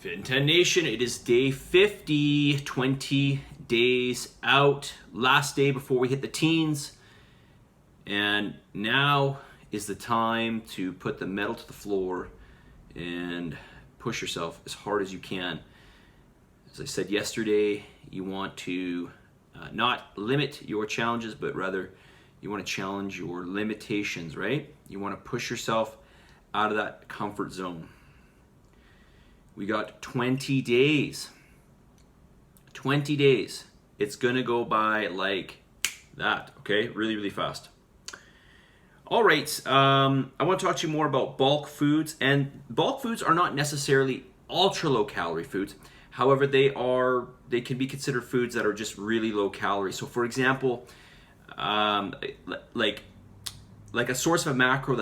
FinTech Nation, it is day 50, 20 days out, last day before we hit the teens, and now is the time to put the metal to the floor and push yourself as hard as you can. As I said yesterday, you want to not limit your challenges, but rather you want to challenge your limitations, right? You want to push yourself out of that comfort zone. We got 20 days. 20 days. It's going to go by like that, okay? Really, really fast. All right, I want to talk to you more about bulk foods. And bulk foods are not necessarily ultra low calorie foods. However, they can be considered foods that are just really low calorie. So for example, like a source of a macro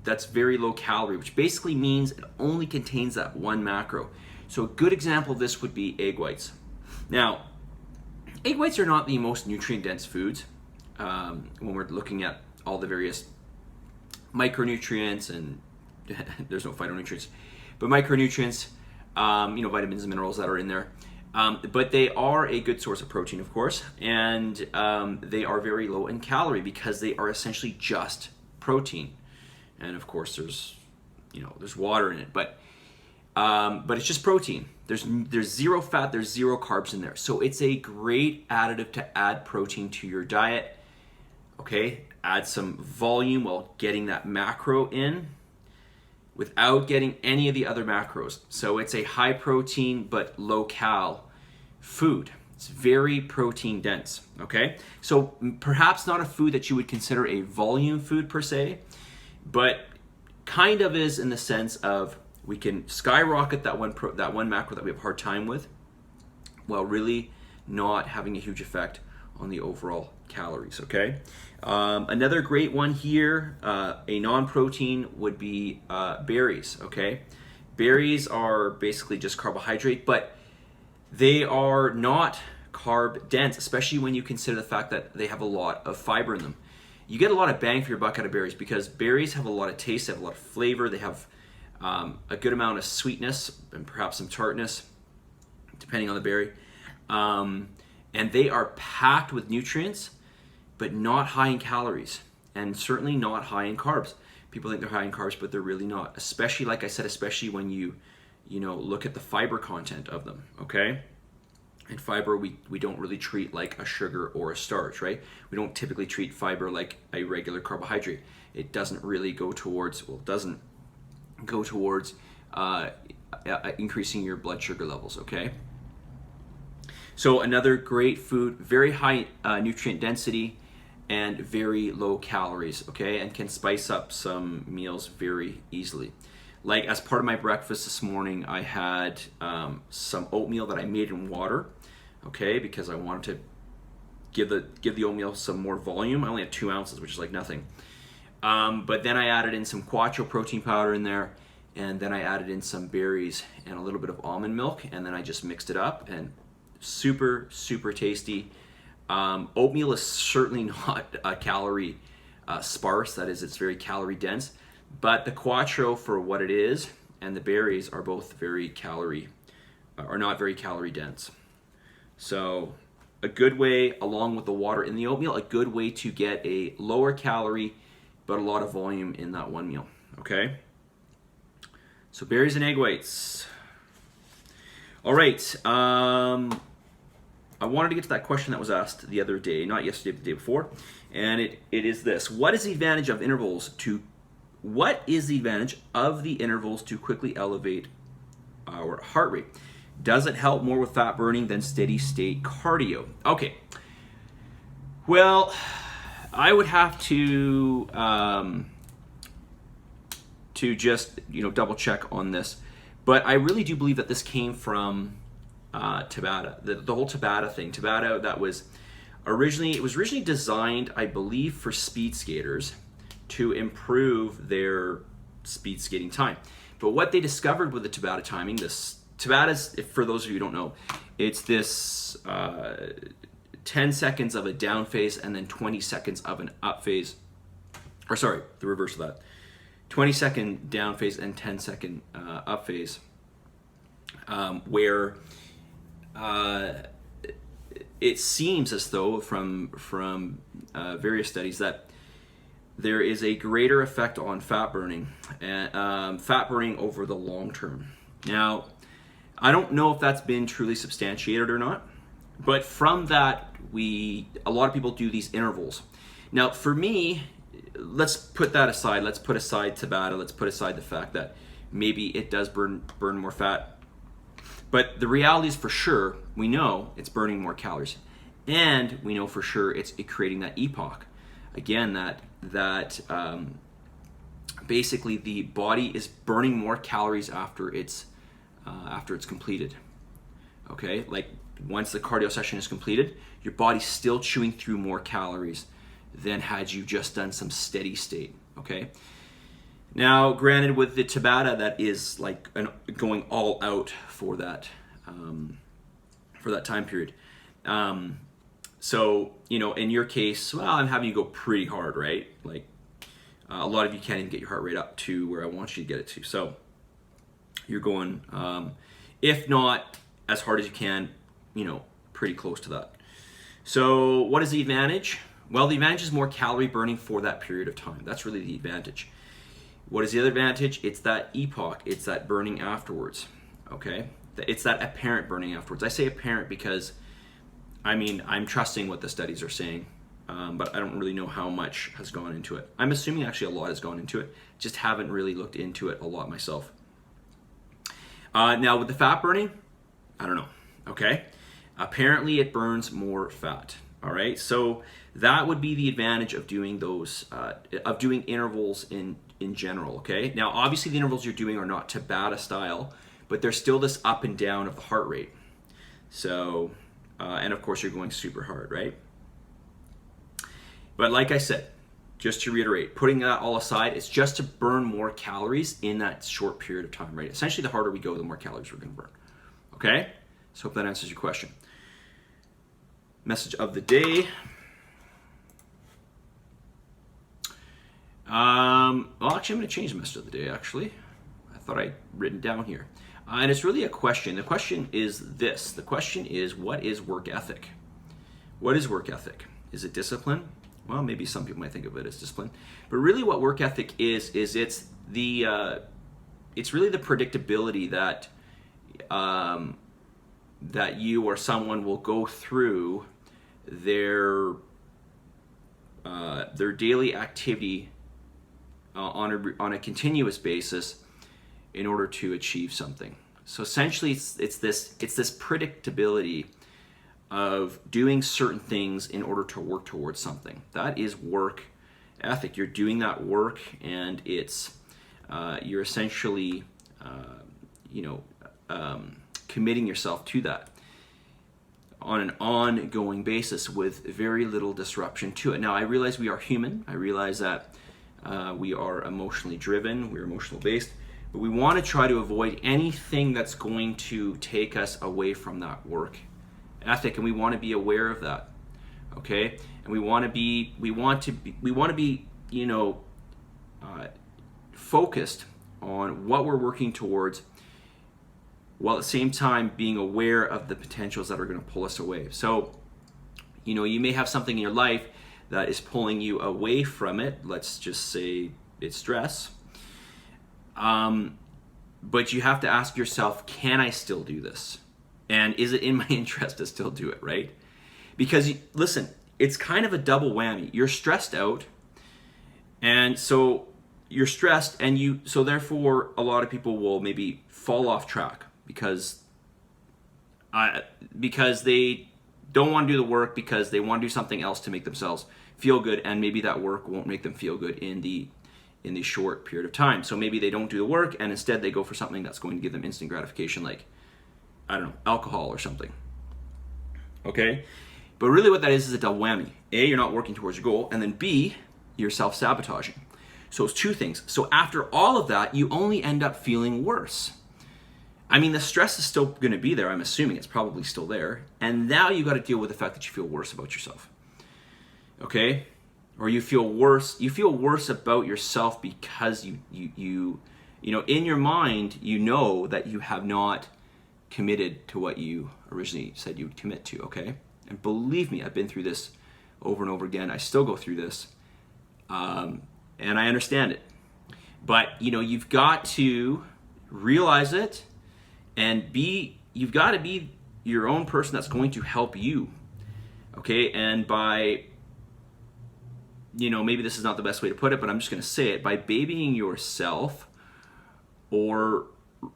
that's very low calorie, which basically means it only contains that one macro. So a good example of this would be egg whites. Now, egg whites are not the most nutrient dense foods when we're looking at all the various micronutrients, and there's no phytonutrients, but micronutrients, vitamins and minerals that are in there. But they are a good source of protein, of course, and they are very low in calorie because they are essentially just protein. And of course, there's water in it, but it's just protein. There's zero fat, there's zero carbs in there. So it's a great additive to add protein to your diet. Okay, add some volume while getting that macro in without getting any of the other macros. So it's a high protein but low cal food. It's very protein dense. Okay, so perhaps not a food that you would consider a volume food per se, but kind of is in the sense of we can skyrocket that one macro that we have a hard time with while really not having a huge effect on the overall calories, okay? Another great one here, a non-protein would be berries, okay? Berries are basically just carbohydrate, but they are not carb dense, especially when you consider the fact that they have a lot of fiber in them. You get a lot of bang for your buck out of berries because berries have a lot of taste, they have a lot of flavor, they have a good amount of sweetness and perhaps some tartness, depending on the berry. And they are packed with nutrients, but not high in calories, and certainly not high in carbs. People think they're high in carbs, but they're really not. Especially, like I said, especially when you look at the fiber content of them, okay? And fiber, we don't really treat like a sugar or a starch, right? We don't typically treat fiber like a regular carbohydrate. It doesn't really go towards, increasing your blood sugar levels, okay? So another great food, very high nutrient density and very low calories, okay? And can spice up some meals very easily. Like as part of my breakfast this morning, I had some oatmeal that I made in water, okay? Because I wanted to give the oatmeal some more volume. I only had 2 ounces, which is like nothing. But then I added in some Quattro protein powder in there, and then I added in some berries and a little bit of almond milk, and then I just mixed it up, and super, super tasty. Oatmeal is certainly not a calorie sparse, that is, it's very calorie dense, but the Quattro for what it is and the berries are both not very calorie dense. So a good way, along with the water in the oatmeal, a good way to get a lower calorie but a lot of volume in that one meal, okay? So berries and egg whites. All right, I wanted to get to that question that was asked the other day, not yesterday, but the day before, and it is this: what is the advantage of the intervals to quickly elevate our heart rate? Does it help more with fat burning than steady state cardio? Okay, well, I would have to just double check on this, but I really do believe that this came from Tabata, the whole Tabata thing. Tabata, that was originally designed, I believe, for speed skaters to improve their speed skating time. But what they discovered with the Tabata timing, Tabata's, for those of you who don't know, it's this 10 seconds of a down phase and then 20 seconds of an up phase. Or sorry, the reverse of that. 20-second down phase and 10-second up phase. where it seems as though from various studies that there is a greater effect on fat burning over the long term. Now, I don't know if that's been truly substantiated or not, but from that, a lot of people do these intervals. Now, for me, let's put that aside. Let's put aside Tabata. Let's put aside the fact that maybe it does burn more fat. But the reality is, for sure, we know it's burning more calories, and we know for sure it's creating that EPOC. Again, that basically the body is burning more calories after it's completed. Okay, like once the cardio session is completed, your body's still chewing through more calories than had you just done some steady state. Okay. Now, granted, with the Tabata, that is like going all out for that time period. So, in your case, well, I'm having you go pretty hard, right? Like a lot of you can't even get your heart rate up to where I want you to get it to. So you're going, if not as hard as you can, pretty close to that. So what is the advantage? Well, the advantage is more calorie burning for that period of time. That's really the advantage. What is the other advantage? It's that EPOC. It's that burning afterwards. Okay? It's that apparent burning afterwards. I say apparent because, I'm trusting what the studies are saying, but I don't really know how much has gone into it. I'm assuming actually a lot has gone into it. Just haven't really looked into it a lot myself. Now with the fat burning, I don't know. Okay? Apparently it burns more fat. All right? So that would be the advantage of doing those, of doing intervals in general. Okay? Now obviously the intervals you're doing are not Tabata style, but there's still this up and down of the heart rate. So, and of course you're going super hard, right? But like I said, just to reiterate, putting that all aside, it's just to burn more calories in that short period of time, right? Essentially, the harder we go, the more calories we're going to burn. Okay? So hope that answers your question. Message of the day. Well, actually, I'm going to change the message of the day, actually. I thought I'd written down here. And it's really a question. The question is this. The question is, what is work ethic? What is work ethic? Is it discipline? Well, maybe some people might think of it as discipline. But really what work ethic is it's really the predictability that that you or someone will go through their daily activity on a continuous basis in order to achieve something. So essentially, it's this predictability of doing certain things in order to work towards something. That is work ethic. You're doing that work, and it's you're essentially committing yourself to that on an ongoing basis with very little disruption to it. Now, I realize we are human. I realize that we are emotionally driven. We're emotional based. But we want to try to avoid anything that's going to take us away from that work ethic, and we want to be aware of that. Okay? And we want to be focused on what we're working towards, while at the same time being aware of the potentials that are going to pull us away. So, you may have something in your life that is pulling you away from it. Let's just say it's stress. But you have to ask yourself, can I still do this? And is it in my interest to still do it, right? Because, listen, it's kind of a double whammy. You're stressed out, and so you're stressed, and so therefore a lot of people will maybe fall off track because they don't want to do the work, because they want to do something else to make themselves feel good, and maybe that work won't make them feel good in the short period of time. So maybe they don't do the work, and instead they go for something that's going to give them instant gratification, like, I don't know, alcohol or something. Okay? But really what that is a double whammy. A, you're not working towards your goal, and then B, you're self-sabotaging. So it's two things. So after all of that, you only end up feeling worse. The stress is still going to be there. I'm assuming it's probably still there. And now you got to deal with the fact that you feel worse about yourself. Okay? Or you feel worse about yourself because you in your mind, that you have not committed to what you originally said you would commit to, okay? And believe me, I've been through this over and over again. I still go through this, and I understand it. But you've got to realize it, and you've got to be your own person that's going to help you, okay? And by, maybe this is not the best way to put it, but I'm just going to say it, by babying yourself, or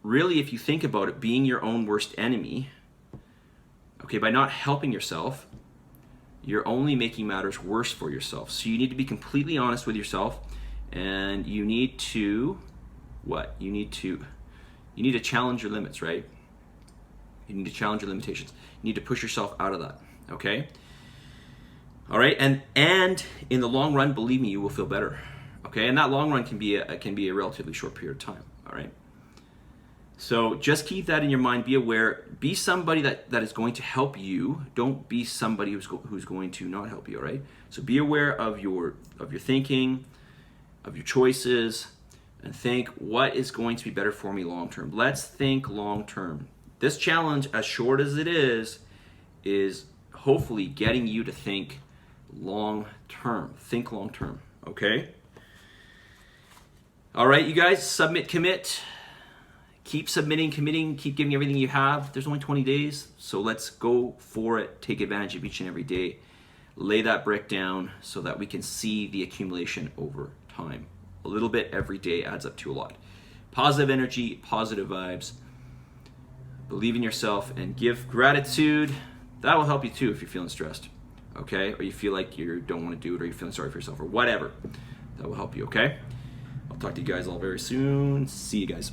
really, if you think about it, being your own worst enemy, okay, by not helping yourself, you're only making matters worse for yourself. So you need to be completely honest with yourself, and you need to, what? You need to challenge your limits, right? You need to challenge your limitations. You need to push yourself out of that, okay? All right, and in the long run, believe me, you will feel better, okay? And that long run can be a relatively short period of time, all right? So just keep that in your mind. Be aware. Be somebody that is going to help you. Don't be somebody who's going to not help you, all right? So be aware of your thinking, of your choices, and think, what is going to be better for me long term? Let's think long term. This challenge, as short as it is hopefully getting you to think long term. Think long term, okay? All right, you guys, submit, commit. Keep submitting, committing, keep giving everything you have. There's only 20 days, so let's go for it. Take advantage of each and every day. Lay that brick down so that we can see the accumulation over time. A little bit every day adds up to a lot. Positive energy, positive vibes. Believe in yourself and give gratitude. That will help you too if you're feeling stressed, okay? Or you feel like you don't want to do it, or you're feeling sorry for yourself, or whatever. That will help you, okay? I'll talk to you guys all very soon. See you guys.